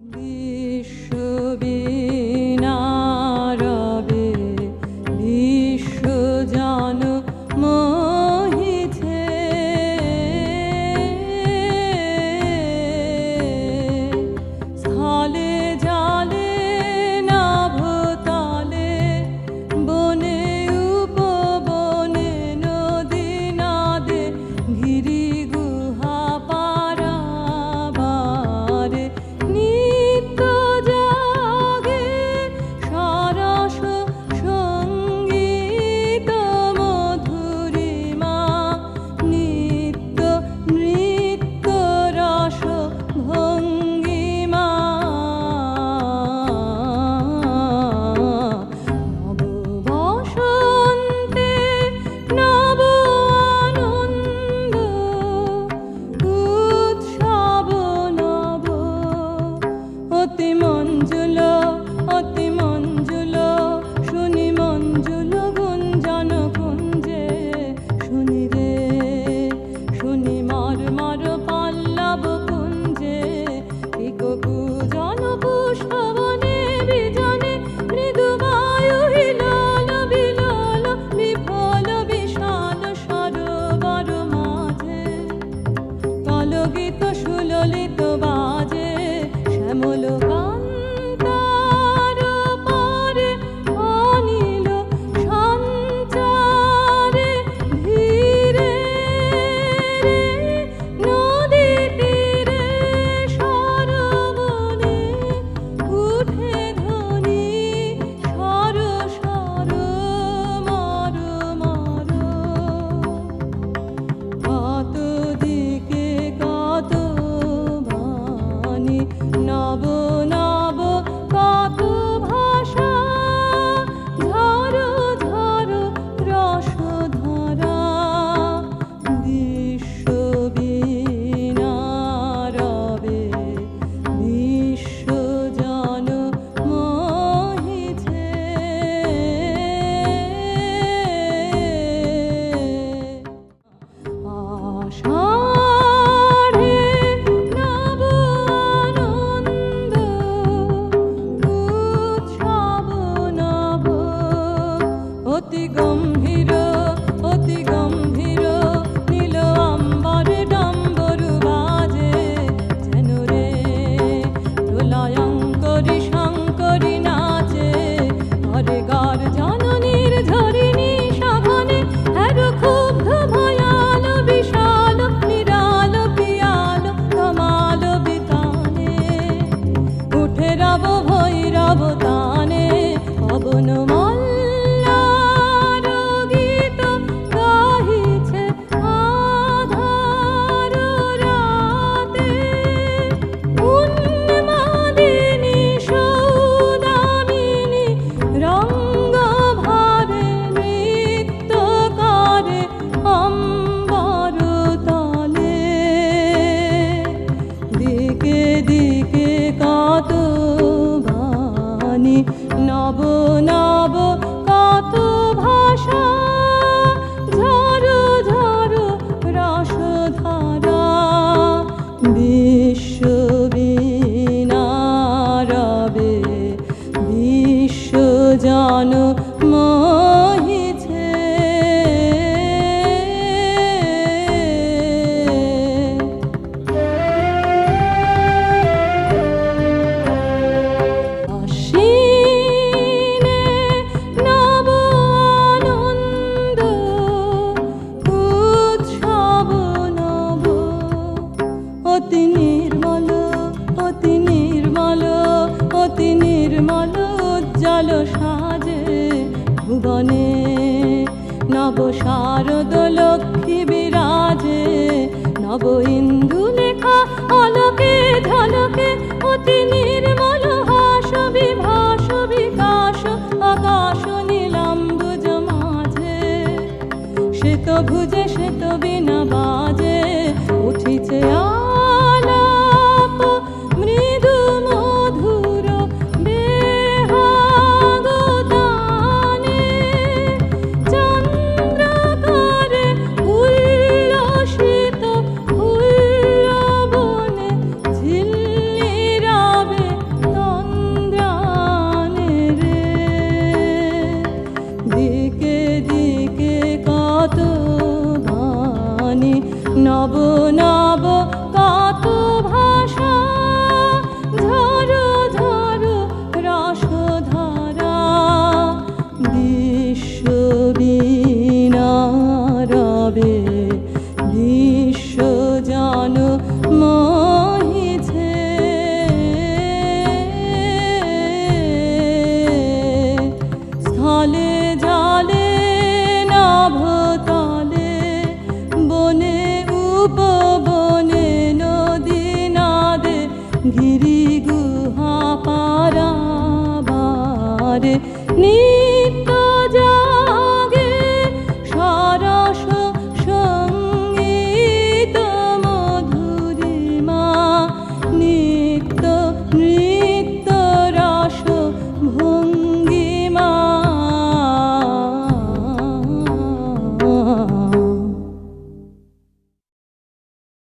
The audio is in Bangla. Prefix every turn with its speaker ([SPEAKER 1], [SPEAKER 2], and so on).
[SPEAKER 1] বিশ্ববীণারবে বিশ্বজন মোহিছে, স্থলে জলে নাভতলে বনে উপবনে নদী নাদে গিরি গুহা পারাবারে নিত্য জাগে সরস সঙ্গীত মধুরিমা, নিত্য নৃত্য রস ভঙ্গিমা। নব বসন্তে নব আনন্দ, উৎসব নব অতি মঞ্জুল অতি মঞ্জুল, শুনি মঞ্জুল গুঞ্জন কুঞ্জে, শুনি রে শুনি মর্মর পল্লব কুঞ্জে, পিককূজন পুষ্পবনে বিজনে মৃদু বায়ু হিলোল বিলোল বিফল বিশাল সরোবর মাঝে, কলগীত সুললিত বাজে শ্যামল কান্তার পরে অনিল সঞ্চারে ধীরে রে নদী তীরে সরবনে উঠে ধ্বনি সর সর মর মর। কত দিকে কত বাণী, নব নব কত ভাষা, ঝর ঝর রসধারা, বিশ্ববীণারবে বিশ্বজন মোহিছে। আষাঢ়ে নব আনন্দ, উৎসব নব অতি গম্ভীর অতি গম্ভীর, নীল অম্বরে ডম্বরু বাজে, যেন রে প্রলয়ঙ্করী শঙ্করী নাচে, ঘরে গর্জন নির্ঝরিণী সাধনে, হেরো ক্ষুব্ধ ভয়াল বিশাল নিরাল পিয়াল কমাল বিতানে, উঠে রব ভৈরব তানে, পবন মল্লার গীত গাহিছে আধার রাতে, উন্মাদিনী সৌদামিনী রঙ্গ ভারে নৃত্য করে অম্বর তলে, দিকে দিকে কত বাণী, নব নব কত ভাষা, ঝর ঝর রসধারা, বিশ্ববীণারবে বিশ্বজন মোহিছে। আশ্বিনে নব আনন্দ, উৎসব নব অতি নির্মল অতি নির্মল অতি নির্মল উজ্জ্বল সাজে ভুবনে, নব শারদ লক্ষ্মী বিরাজে, নব ইন্দু লেখা অলোকে ঝলকে, অতি নির্মল হাস বিভাস বিকাশ আকাশ নীলাম্বুজ মাঝে, শ্বেত ভুজে শ্বেত বীণা বাজে, উঠিছে আলাপ মৃদু মধুর বেহাগ তানে, চন্দ্রকারে উল্লসিত উল্লবনে ঝিল্লি রবে ধারে নীল